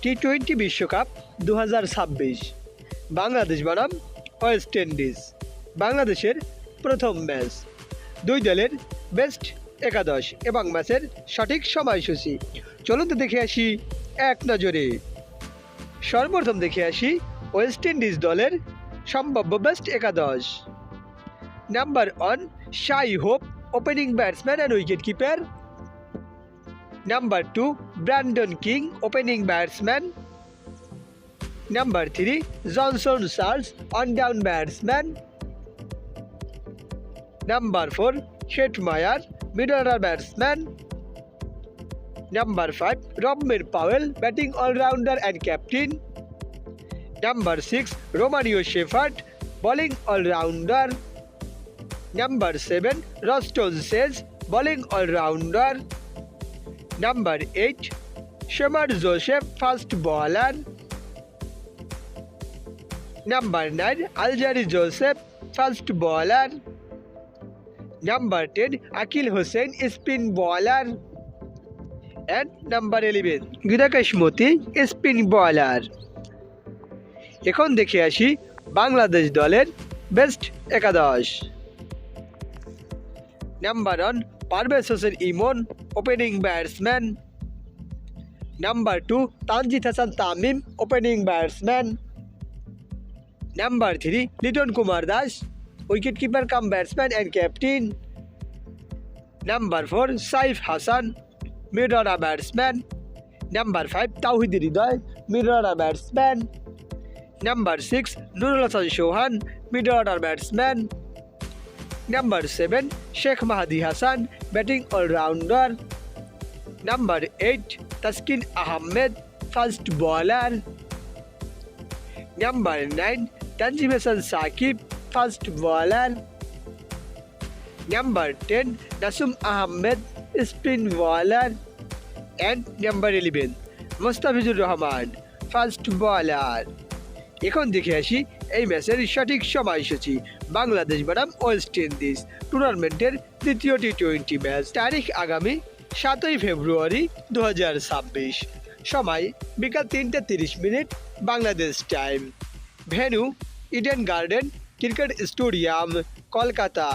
টি-20 বিশ্বকাপ 2026 বাংলাদেশ বনাম West Indies. বাংলাদেশের প্রথম ম্যাচ, দুই দলের বেস্ট একাদশ এবং ম্যাচের সঠিক সময়সূচি। চলুন তো দেখে আসি এক নজরে। সর্বপ্রথম দেখে আসি ওয়েস্ট ইন্ডিজ দলের সম্ভাব্য বেস্ট একাদশ। Number 1 Shai Hope, opening batsman and wicket keeper. Number 2 Brandon King, opening batsman. Number 3 Johnson Charles, on-down batsman. Number 4 Hetmeyer, middle-order batsman. Number 5 Romir Powell, batting all-rounder and captain. Number 6 Romario Shepherd, bowling all-rounder. Number 7 Roston Says, bowling all-rounder. Number 8 Shamar Joseph, fast bowler. Number 9 Aljari Joseph, fast bowler. Number 10 Akil Hussain, spin bowler. And number 11 Girakesh Moti, spin bowler. এখন দেখে আসি বাংলাদেশ দলের best একাদশ। Number 1 Parvez Hossain Emon, opening batsman. Number 2 Tanzid Hasan Tamim, opening batsman. Number 3 Liton Kumar Das, wicket keeper cum batsman and captain. Number 4 Saif Hasan, middle order batsman. Number 5 Towhid Hridoy, middle order batsman. Number 6 Nurul Hasan Sohan, middle order batsman. Number 7 Sheikh Mahdi Hassan, batting all-rounder. Number 8 Taskin Ahmed, fast bowler. Number 9 Tanzim Hassan Saqib, fast bowler. Number 10 Nasum Ahmed, spin bowler. And number 11 Mustafizur Rahman, fast bowler. এখন দেখে আসি এই ম্যাচের সঠিক সময়সূচি। বাংলাদেশ বনাম West Indies টুর্নামেন্টের দ্বিতীয় টি-20 ম্যাচ, তারিখ আগামী 7 ফেব্রুয়ারি 2026, সময় বিকাল 3:30 Bangladesh time. Venue Eden garden cricket stadium, Kolkata.